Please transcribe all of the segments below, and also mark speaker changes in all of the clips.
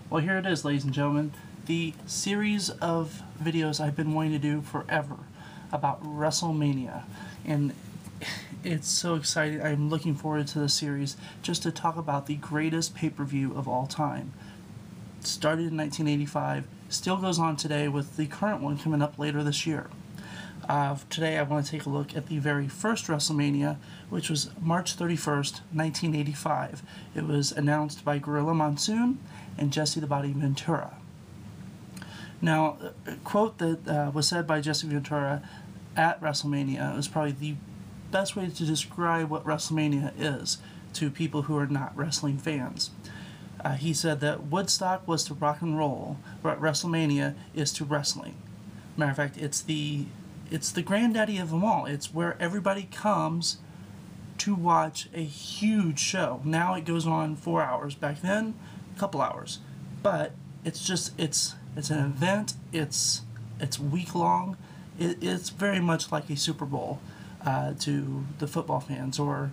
Speaker 1: Well, here it is, ladies and gentlemen. The series of videos I've been wanting to do forever about WrestleMania. And it's so exciting. I'm looking forward to this series just to talk about the greatest pay-per-view of all time. It started in 1985, still goes on today with the current one coming up later this year. Today I want to take a look at the very first WrestleMania, which was March 31st, 1985. It was announced by Gorilla Monsoon and Jesse the Body Ventura. Now, a quote that was said by Jesse Ventura at WrestleMania is probably the best way to describe what WrestleMania is to people who are not wrestling fans. He said that Woodstock was to rock and roll, but WrestleMania is to wrestling. Matter of fact, it's the granddaddy of them all. It's where everybody comes to watch a huge show. Now it goes on 4 hours. Back then, a couple hours. But it's an event. It's week long. It's very much like a Super Bowl to the football fans, or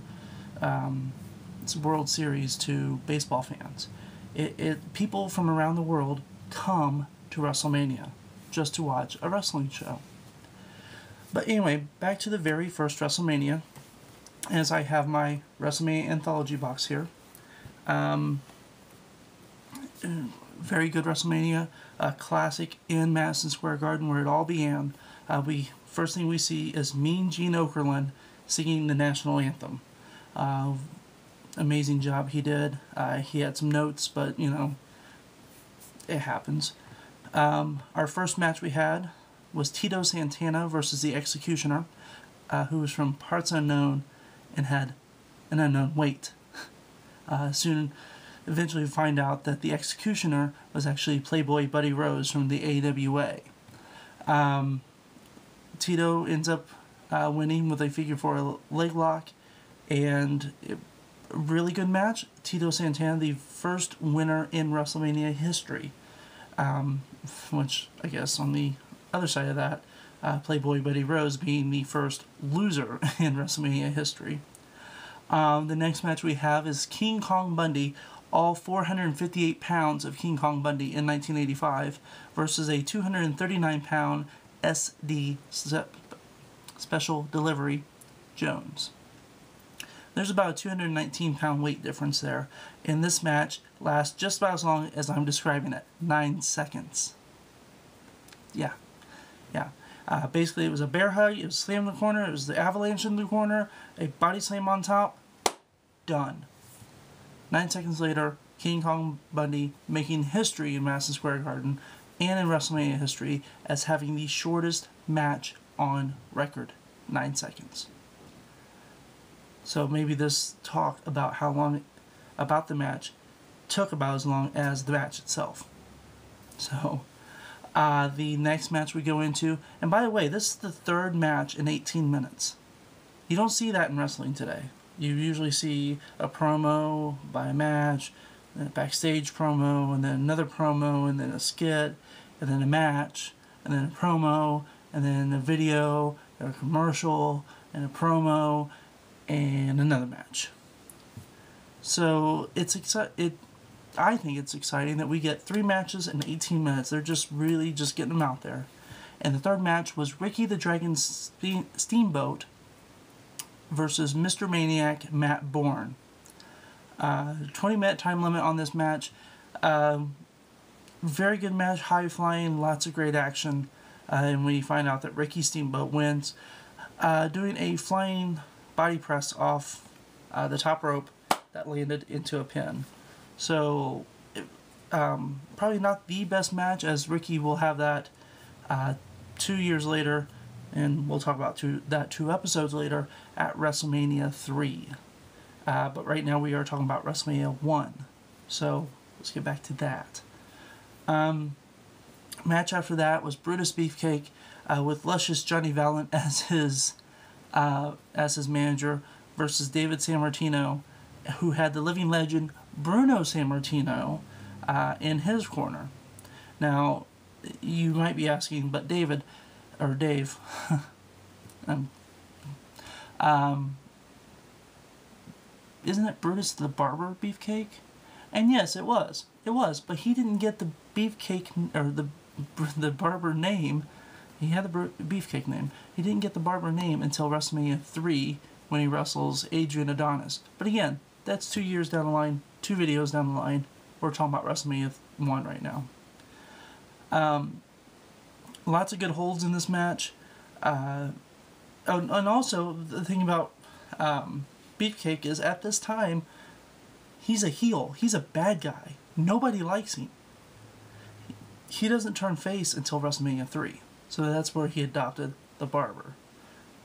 Speaker 1: it's a World Series to baseball fans. People from around the world come to WrestleMania just to watch a wrestling show. But anyway, back to the very first WrestleMania, as I have my WrestleMania anthology box here. Very good WrestleMania, a classic in Madison Square Garden where it all began. First thing we see is Mean Gene Okerlund singing the national anthem. Amazing job he did. He had some notes, but you know, it happens. Our first match we had was Tito Santana versus the Executioner, who was from parts unknown and had an unknown weight. Eventually find out that the Executioner was actually Playboy Buddy Rose from the AWA. Tito ends up winning with a figure four leg lock, and a really good match. Tito Santana, the first winner in WrestleMania history, which I guess on the other side of that, Playboy Buddy Rose being the first loser in WrestleMania history. The next match we have is King Kong Bundy, all 458 pounds of King Kong Bundy in 1985, versus a 239-pound SD Special Delivery Jones. There's about a 219-pound weight difference there, and this match lasts just about as long as I'm describing it, 9 seconds. Yeah. Basically, it was a bear hug, it was slam in the corner, it was the avalanche in the corner, a body slam on top, done. 9 seconds later, King Kong Bundy making history in Madison Square Garden and in WrestleMania history as having the shortest match on record, 9 seconds. So maybe this talk about how long about the match took about as long as the match itself. So the next match we go into, and by the way, this is the third match in 18 minutes. You don't see that in wrestling today. You usually see a promo by a match, then a backstage promo, and then another promo, and then a skit, and then a match, and then a promo, and then a video, or a commercial, and a promo, and another match. So I think it's exciting that we get 3 matches in 18 minutes. They're just really just getting them out there. And the third match was Ricky the Dragon Steamboat versus Mr. Maniac Matt Bourne. 20-minute time limit on this match. Very good match, high flying, lots of great action. And we find out that Ricky Steamboat wins, doing a flying body press off the top rope that landed into a pin. So, probably not the best match, as Ricky will have that 2 years later, and we'll talk about that 2 episodes later at WrestleMania 3. But right now we are talking about WrestleMania 1. So, let's get back to that. Match after that was Brutus Beefcake with Luscious Johnny Valiant as his manager versus David Sammartino, who had the living legend Bruno Sammartino in his corner. Now, you might be asking, but Dave, isn't it Brutus the Barber Beefcake? And yes, it was. It was. But he didn't get the beefcake, or the barber name. He had the beefcake name. He didn't get the barber name until WrestleMania 3 when he wrestles Adrian Adonis. But again, that's 2 years down the line, 2 videos down the line. We're talking about WrestleMania 1 right now. Lots of good holds in this match. And also, the thing about Beefcake is at this time, he's a heel. He's a bad guy. Nobody likes him. He doesn't turn face until WrestleMania 3. So that's where he adopted the barber.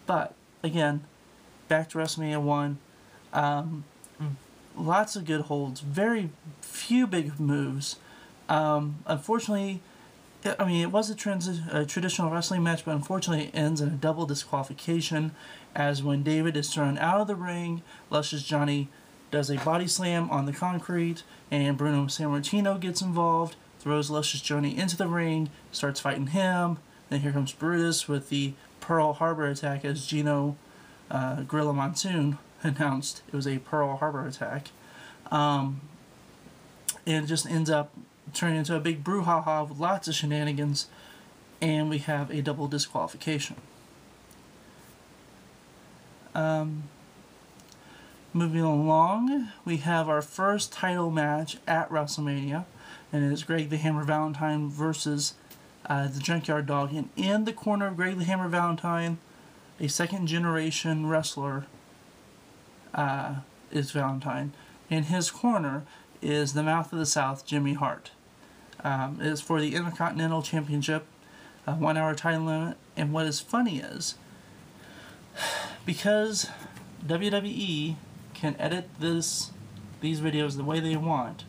Speaker 1: But, again, back to WrestleMania 1. Lots of good holds. Very few big moves. Unfortunately, I mean, it was a traditional wrestling match, but unfortunately it ends in a double disqualification, as when David is thrown out of the ring, Luscious Johnny does a body slam on the concrete, and Bruno Sammartino gets involved, throws Luscious Johnny into the ring, starts fighting him. Then here comes Brutus with the Pearl Harbor attack, as Gino Gorilla Monsoon announced it was a Pearl Harbor attack. And it just ends up turning into a big brouhaha with lots of shenanigans, and we have a double disqualification. Moving along, we have our first title match at WrestleMania, and it is Greg the Hammer Valentine versus the Junkyard Dog. And in the corner of Greg the Hammer Valentine, a second-generation wrestler is Valentine. In his corner is the Mouth of the South, Jimmy Hart. It is for the Intercontinental Championship, 1 hour time limit. And what is funny is, because WWE can edit these videos the way they want,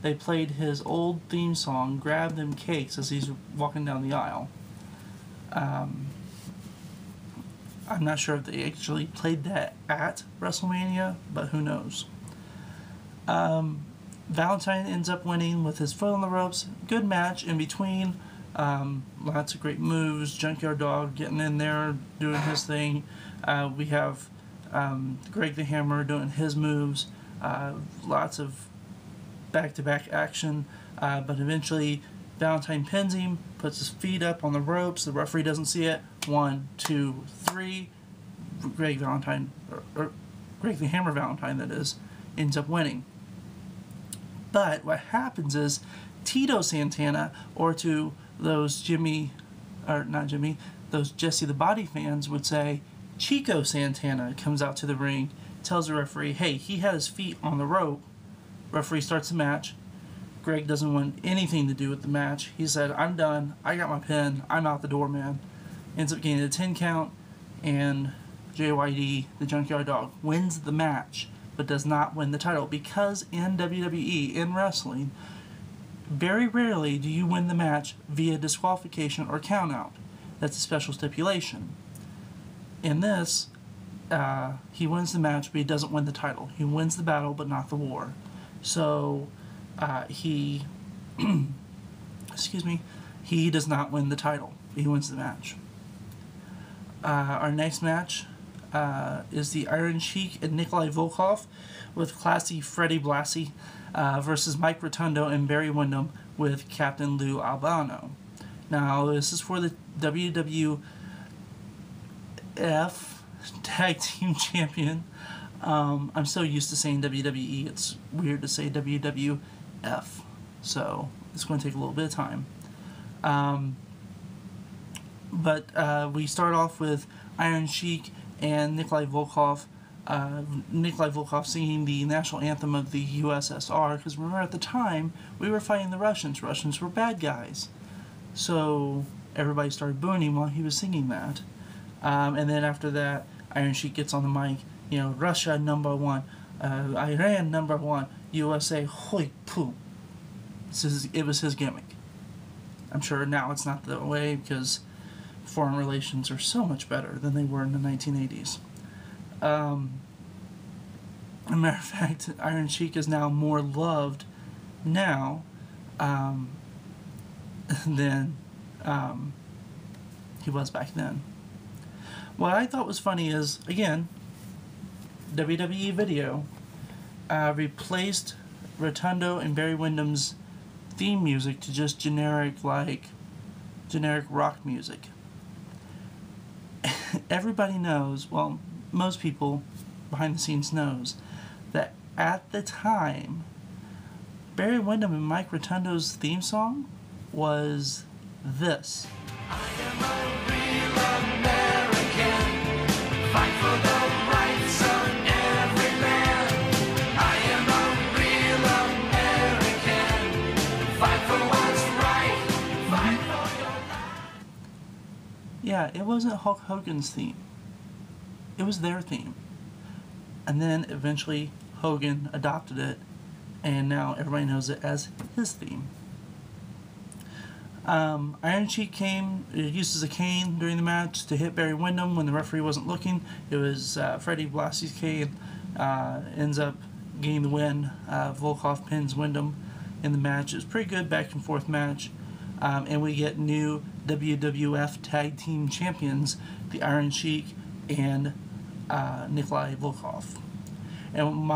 Speaker 1: they played his old theme song, Grab Them Cakes, as he's walking down the aisle. I'm not sure if they actually played that at WrestleMania, but who knows. Valentine ends up winning with his foot on the ropes. Good match in between. Lots of great moves. Junkyard Dog getting in there, doing his thing. We have Greg the Hammer doing his moves. Lots of back-to-back action. But eventually, Valentine pins him, puts his feet up on the ropes. The referee doesn't see it. 1, 2, 3. Greg Valentine, or Greg the Hammer Valentine, that is, ends up winning. But what happens is Tito Santana, or to those those Jesse the Body fans would say, Chico Santana comes out to the ring, tells the referee, hey, he had his feet on the rope. Referee starts the match. Greg doesn't want anything to do with the match. He said, I'm done. I got my pin. I'm out the door, man. Ends up getting a 10 count, and JYD, the Junkyard Dog, wins the match, but does not win the title, because in WWE, in wrestling, very rarely do you win the match via disqualification or countout. That's a special stipulation. In this, he wins the match, but he doesn't win the title. He wins the battle, but not the war. So, he does not win the title. He wins the match. Our next match is the Iron Sheik and Nikolai Volkov with classy Freddie Blassie versus Mike Rotundo and Barry Windham with Captain Lou Albano. Now, this is for the WWF Tag Team Champion. I'm so used to saying WWE, it's weird to say WWF. So, it's going to take a little bit of time. But we start off with Iron Sheik and Nikolai Volkov. Nikolai Volkov singing the national anthem of the USSR, because remember at the time we were fighting the Russians. Russians were bad guys. So everybody started booing him while he was singing that. And then after that, Iron Sheik gets on the mic, Russia number one, Iran number one, USA hoi poo. It was his gimmick. I'm sure now it's not that way, because foreign relations are so much better than they were in the 1980s. As a matter of fact, Iron Sheik is now more loved now than he was back then. What I thought was funny is, again, WWE Video replaced Rotundo and Barry Windham's theme music to just generic rock music. Everybody knows, well, most people behind the scenes knows, that at the time, Barry Windham and Mike Rotundo's theme song was this. I am a real American, fight for the rights of every man. I am a real American, fight for what's right, fight for your life. Yeah, it wasn't Hulk Hogan's theme. It was their theme. And then eventually Hogan adopted it, and now everybody knows it as his theme. Iron Sheik uses a cane during the match to hit Barry Windham when the referee wasn't looking. It was Freddie Blassie's cane. Ends up getting the win. Volkov pins Windham in the match. It was a pretty good back and forth match. And we get new WWF Tag Team Champions, the Iron Sheik and Nikolai Volkov. And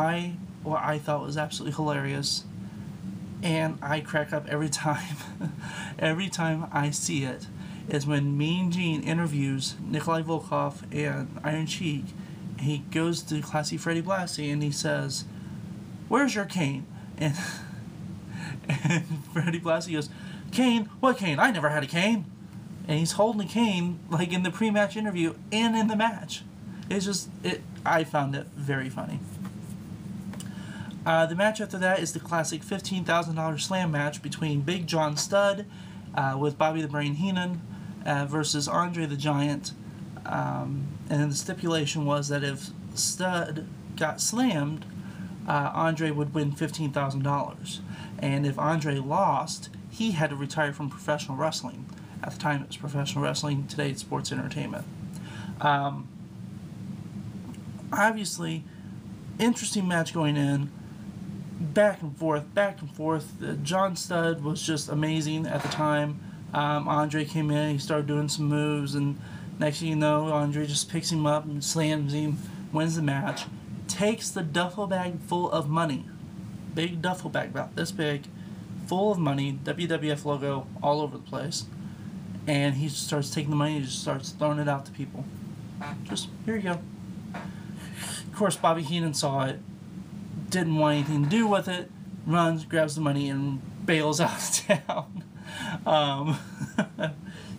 Speaker 1: what I thought was absolutely hilarious, and I crack up every time I see it, is when Mean Gene interviews Nikolai Volkov and Iron Sheik. He goes to Classy Freddie Blassie and he says, "Where's your cane?" And Freddie Blassie goes, "Cane? What cane? I never had a cane." And he's holding a cane like in the pre-match interview and in the match. I found it very funny. The match after that is the classic $15,000 slam match between Big John Studd with Bobby the Brain Heenan versus Andre the Giant. And then the stipulation was that if Studd got slammed, Andre would win $15,000. And if Andre lost, he had to retire from professional wrestling. At the time it was professional wrestling, today it's sports entertainment. Obviously, interesting match going in. Back and forth. John Studd was just amazing at the time. Andre came in, he started doing some moves, and next thing you know, Andre just picks him up and slams him, wins the match, takes the duffel bag full of money. Big duffel bag, about this big, full of money, WWF logo all over the place. And he just starts taking the money and just starts throwing it out to people. Just, here you go. Of course, Bobby Heenan saw it, didn't want anything to do with it, runs, grabs the money, and bails out of town.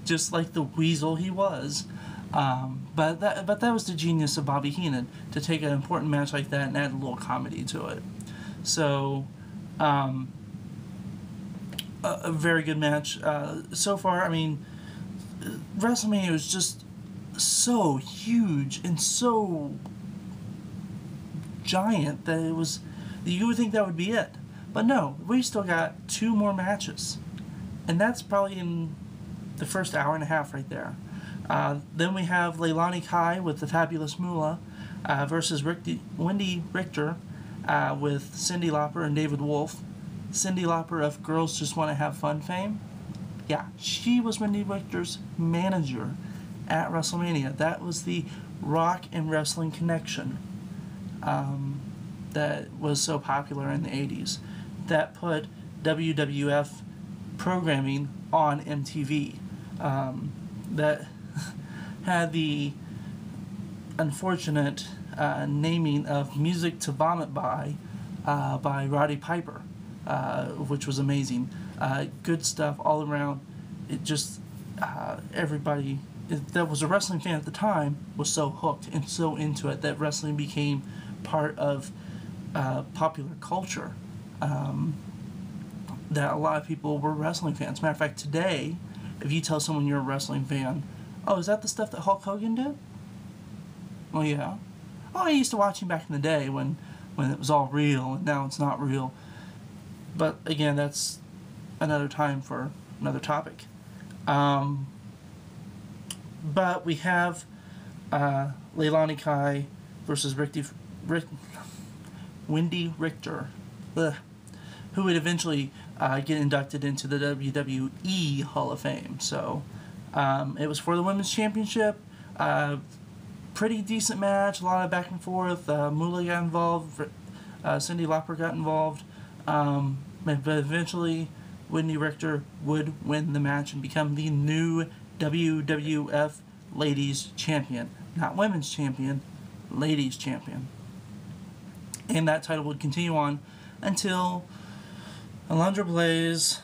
Speaker 1: Just like the weasel he was. But that was the genius of Bobby Heenan, to take an important match like that and add a little comedy to it. So, a very good match. So far, I mean, WrestleMania was just so huge and so giant that you would think that would be it. But no, we still got 2 more matches. And that's probably in the first hour and a half right there. Then we have Leilani Kai with the Fabulous Moolah versus Wendy Richter with Cyndi Lauper and David Wolf. Cyndi Lauper of Girls Just Want to Have Fun fame. Yeah, she was Wendy Richter's manager at WrestleMania. That was the rock and wrestling connection that was so popular in the 80s. That put WWF programming on MTV. That had the unfortunate naming of Music to Vomit by Roddy Piper, which was amazing. Good stuff all around. It just, everybody that was a wrestling fan at the time was so hooked and so into it that wrestling became part of popular culture. That a lot of people were wrestling fans. Matter of fact, today, if you tell someone you're a wrestling fan, "Oh, is that the stuff that Hulk Hogan did?" Well, yeah. "Oh, I used to watch him back in the day when it was all real, and now it's not real." But again, that's another time for another topic. But we have Leilani Kai versus Wendy Richter, who would eventually get inducted into the WWE Hall of Fame. So it was for the Women's Championship. Pretty decent match, a lot of back and forth. Moolah got involved, Cyndi Lauper got involved. But eventually, Whitney Richter would win the match and become the new WWF Ladies Champion. Not Women's Champion, Ladies Champion. And that title would continue on until Alundra Blaze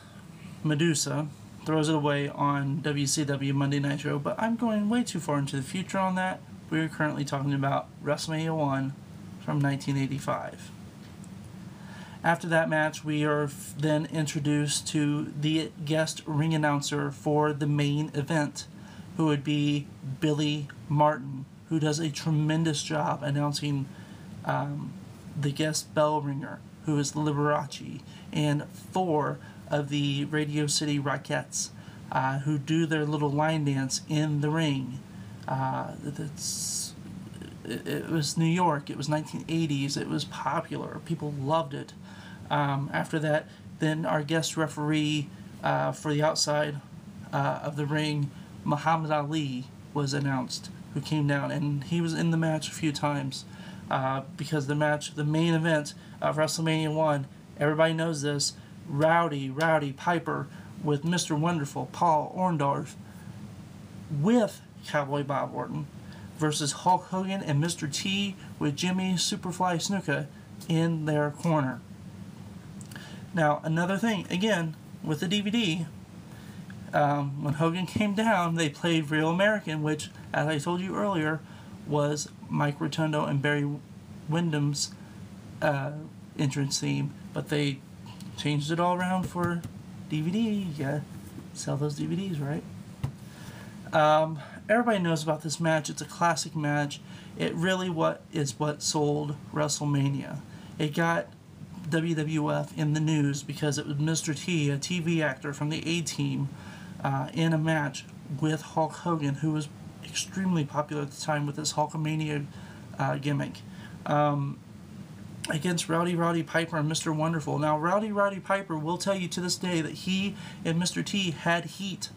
Speaker 1: Medusa throws it away on WCW Monday Nitro. But I'm going way too far into the future on that. We're currently talking about WrestleMania 1 from 1985. After that match, we are then introduced to the guest ring announcer for the main event, who would be Billy Martin, who does a tremendous job announcing the guest bell ringer, who is Liberace, and 4 of the Radio City Rockettes, who do their little line dance in the ring. It was New York, it was 1980s, it was popular, people loved it. After that, then our guest referee for the outside of the ring, Muhammad Ali, was announced, who came down, and he was in the match a few times because the main event of WrestleMania 1, everybody knows this, Rowdy Piper with Mr. Wonderful, Paul Orndorff, with Cowboy Bob Orton, versus Hulk Hogan and Mr. T with Jimmy Superfly Snuka in their corner. Now, another thing, again, with the DVD, when Hogan came down, they played Real American, which, as I told you earlier, was Mike Rotundo and Barry Windham's entrance theme, but they changed it all around for DVD. You gotta sell those DVDs, right? Everybody knows about this match. It's a classic match. It really what sold WrestleMania. It got WWF in the news because it was Mr. T, a TV actor from the A-Team, in a match with Hulk Hogan, who was extremely popular at the time with his Hulkamania gimmick, against Rowdy Piper and Mr. Wonderful. Now, Rowdy Piper will tell you to this day that he and Mr. T had heat.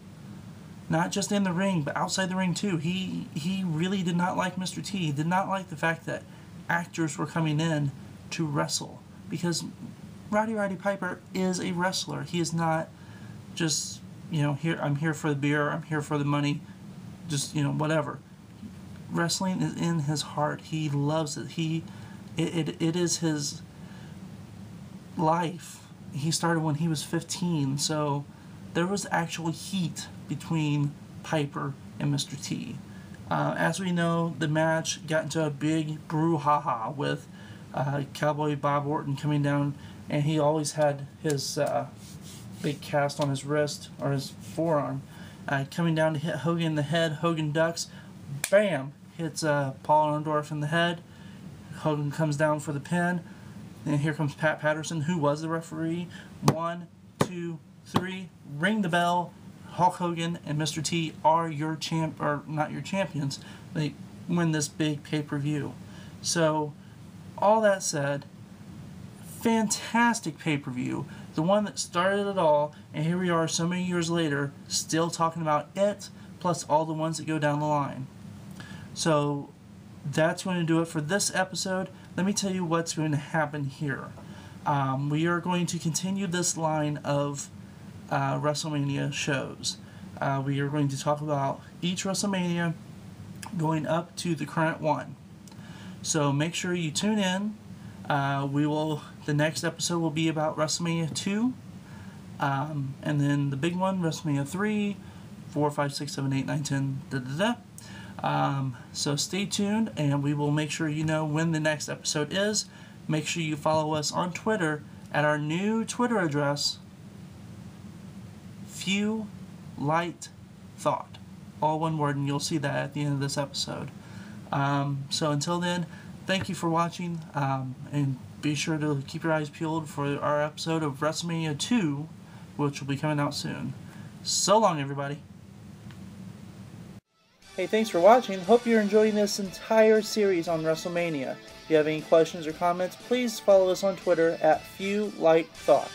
Speaker 1: Not just in the ring, but outside the ring too. He really did not like Mr. T. He did not like the fact that actors were coming in to wrestle. Because Rowdy Piper is a wrestler. He is not just, here, I'm here for the beer, I'm here for the money, just, whatever. Wrestling is in his heart. He loves it. It is his life. He started when he was 15, so there was actual heat between Piper and Mr. T. As we know, the match got into a big brouhaha with Cowboy Bob Orton coming down, and he always had his big cast on his wrist, or his forearm, coming down to hit Hogan in the head. Hogan ducks, bam, hits Paul Orndorff in the head. Hogan comes down for the pin, and here comes Pat Patterson, who was the referee. 1, 2, 3, ring the bell. Hulk Hogan and Mr. T are your not your champions. They win this big pay-per-view. So, all that said, fantastic pay-per-view, the one that started it all, and here we are so many years later, still talking about it, plus all the ones that go down the line. So, that's going to do it for this episode. Let me tell you what's going to happen here. We are going to continue this line of WrestleMania shows. We are going to talk about each WrestleMania going up to the current one. So make sure you tune in. The next episode will be about WrestleMania 2, and then the big one, WrestleMania 3, 4, 5, 6, 7, 8, 9, 10, so stay tuned, and we will make sure you know when the next episode is. Make sure you follow us on Twitter at our new Twitter address, Few Light Thought. All one word, and you'll see that at the end of this episode. So until then, thank you for watching, and be sure to keep your eyes peeled for our episode of WrestleMania 2, which will be coming out soon. So long, everybody. Hey, thanks for watching. Hope you're enjoying this entire series on WrestleMania. If you have any questions or comments, please follow us on Twitter at Few Light Thought.